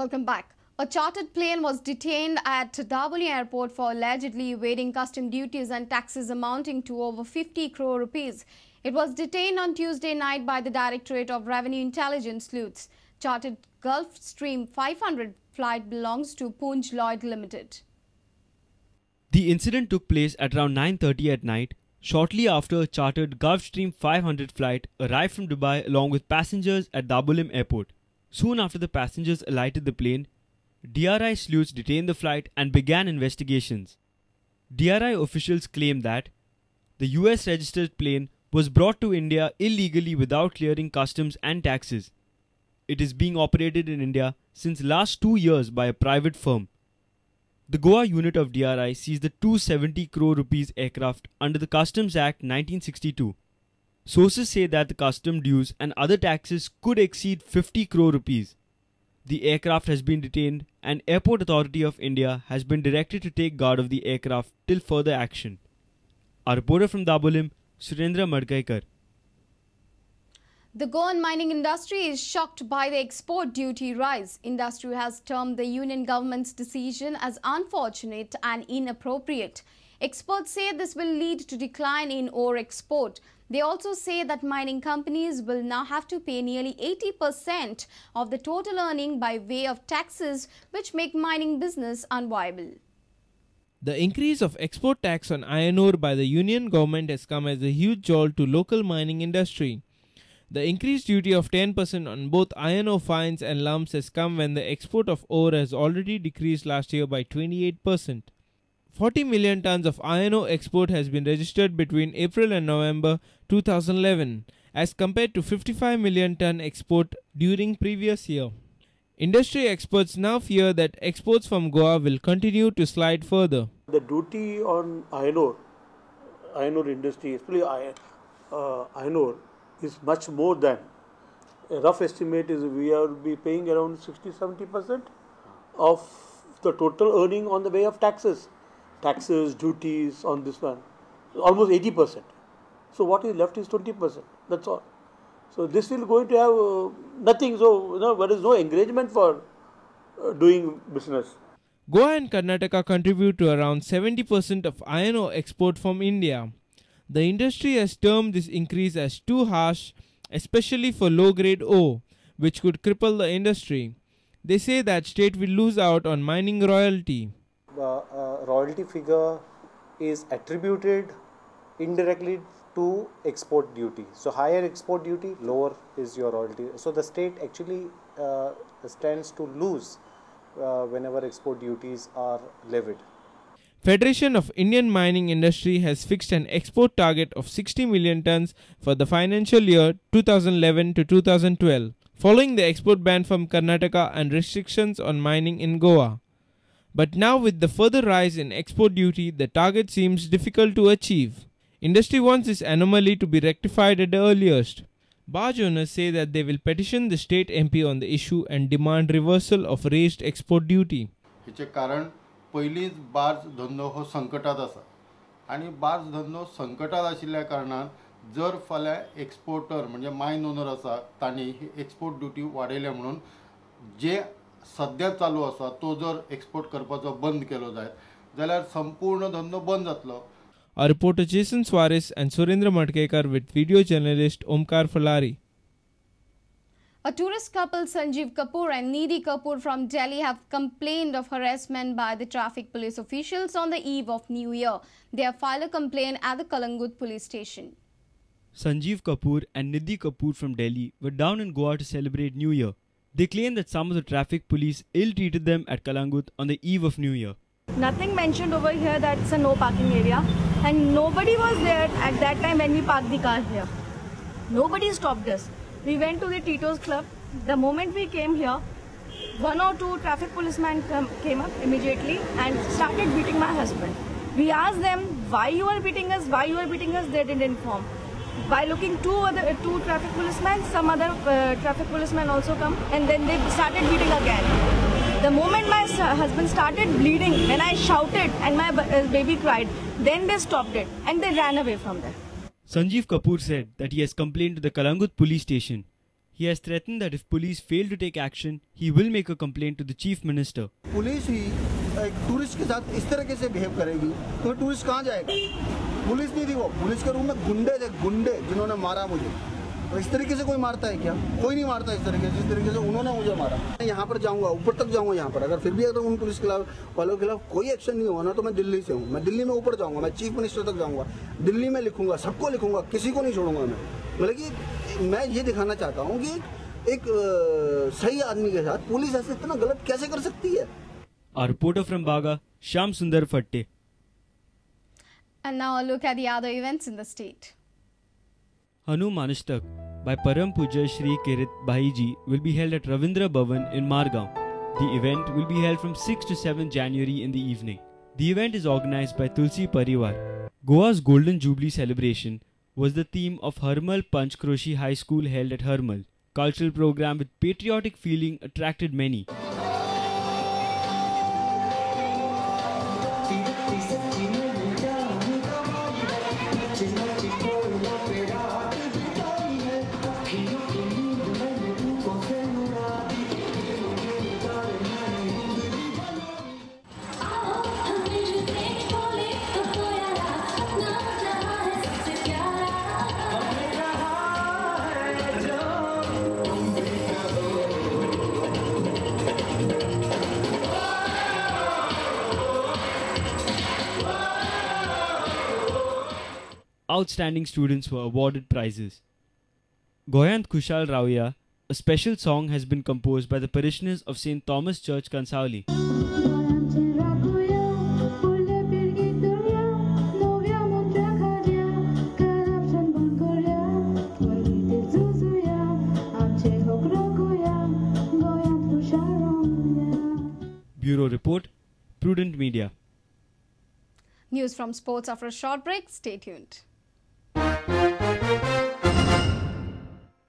Welcome back. A chartered plane was detained at Dabolim airport for allegedly evading custom duties and taxes amounting to over 50 crore rupees. It was detained on Tuesday night by the Directorate of Revenue Intelligence sleuths. Chartered Gulfstream 500 flight belongs to Punj Lloyd Limited. The incident took place at around 9:30 at night, shortly after a chartered Gulfstream 500 flight arrived from Dubai along with passengers at Dabolim airport. Soon after the passengers alighted the plane, DRI sleuths detained the flight and began investigations. DRI officials claimed that the US registered plane was brought to India illegally without clearing customs and taxes. It is being operated in India since last 2 years by a private firm. The Goa unit of DRI seized the 270 crore rupees aircraft under the Customs Act 1962. Sources say that the custom dues and other taxes could exceed 50 crore rupees. The aircraft has been detained and Airport Authority of India has been directed to take guard of the aircraft till further action. Our reporter from Dabolim, Surendra Madkaikar. The Goan mining industry is shocked by the export duty rise. Industry has termed the union government's decision as unfortunate and inappropriate. Experts say this will lead to decline in ore export. They also say that mining companies will now have to pay nearly 80% of the total earning by way of taxes, which make mining business unviable. The increase of export tax on iron ore by the union government has come as a huge jolt to local mining industry. The increased duty of 10% on both iron ore fines and lumps has come when the export of ore has already decreased last year by 28%. 40 million tons of iron ore export has been registered between April and November 2011 as compared to 55 million ton export during previous year. Industry experts now fear that exports from Goa will continue to slide further. The duty on iron ore industry, especially iron ore, is much more than. A rough estimate is we will be paying around 60-70% of the total earning on the way of taxes. Taxes, duties on this one, almost 80%. So what is left is 20%. That's all. So this will going to have nothing. So there is no encouragement for doing business. Goa and Karnataka contribute to around 70% of iron ore export from India. The industry has termed this increase as too harsh, especially for low-grade ore, which could cripple the industry. They say that state will lose out on mining royalty. The royalty figure is attributed indirectly to export duty. So higher export duty, lower is your royalty. So the state actually stands to lose whenever export duties are levied. Federation of Indian Mining Industry has fixed an export target of 60 million tons for the financial year 2011 to 2012, following the export ban from Karnataka and restrictions on mining in Goa. But now with the further rise in export duty, the target seems difficult to achieve. Industry wants this anomaly to be rectified at the earliest. Barge owners say that they will petition the state MP on the issue and demand reversal of raised export duty. पहिलीच barge धंदो हो संकटात आसा आणि barge धंदो संकटात आशिल्ल्या कारणान जर फाल्यां एक्सपोर्टर म्हणजे मायन ओनर आसा तांणी ही एक्सपोर्ट ड्युटी वाडयल्या म्हणून जे सध्या चालू आसा तो जर एक्सपोर्ट करपाचो बंद केलो जायत जाल्यार संपूर्ण धंदो बंद जातलो. Our reporter Jason Suarez and Surendra Madkaikar with video journalist Omkar Falari. A tourist couple, Sanjeev Kapoor and Nidhi Kapoor from Delhi, have complained of harassment by the traffic police officials on the eve of New Year. They have filed a complaint at the Kalangut police station. Sanjeev Kapoor and Nidhi Kapoor from Delhi were down in Goa to celebrate New Year. They claim that some of the traffic police ill-treated them at Kalangut on the eve of New Year. Nothing mentioned over here that it's a no parking area, and nobody was there at that time when we parked the car here. Nobody stopped us. We went to the Tito's club. The moment we came here, 1 or 2 traffic policemen came up immediately and started beating my husband. We asked them, why you are beating us, why you are beating us, they didn't inform. By looking two traffic policemen, some other traffic policemen also come, and then they started beating again. The moment my husband started bleeding, when I shouted and my baby cried, then they stopped it and they ran away from there. Sanjeev Kapoor said that he has complained to the Kalangut police station. He has threatened that if police fail to take action, he will make a complaint to the Chief Minister. Police ही एक tourist के साथ इस तरीके से behave करेगी तो tourist कहाँ जाएगा? पुलिस नहीं थी वो, पुलिस के रूम में गुंडे थे, गुंडे जिन्होंने मारा मुझे। और इस तरीके से कोई मारता है क्या? कोई नहीं मारता इस तरीके से, जिस तरीके से उन्होंने मुझे मारा। मैं यहाँ पर जाऊँगा, ऊपर तक जाऊँगा यहाँ पर, अगर फिर भी अगर उन पुलिस वालों के खिलाफ कोई एक्शन नहीं हुआ ना, तो मैं दिल्ली से हूँ, मैं दिल्ली में ऊपर जाऊँगा, मैं चीफ मिनिस्टर तक जाऊँगा, दिल्ली में लिखूंगा, सबको लिखूंगा, किसी को नहीं छोड़ूंगा मैं। मतलब कि मैं ये दिखाना चाहता हूँ कि एक सही आदमी के साथ पुलिस ऐसे इतना गलत कैसे कर सकती है? Our reporter from Baga, Shyam Sundar Fatte. And now a look at the other events in the state. Hanu Manishtak by Param Puja Shri Kirit Bhai will be held at Ravindra Bhavan in Margao. The event will be held from 6 to 7 January in the evening. The event is organized by Tulsi Parivar. Goa's Golden Jubilee celebration was the theme of Harmal Panchkroshi High School held at Harmal. Cultural program with patriotic feeling attracted many. Outstanding students were awarded prizes. Goyant Kushal Rauya, a special song has been composed by the parishioners of St. Thomas Church, Kansauli. Bureau Report, Prudent Media. News from sports after a short break. Stay tuned.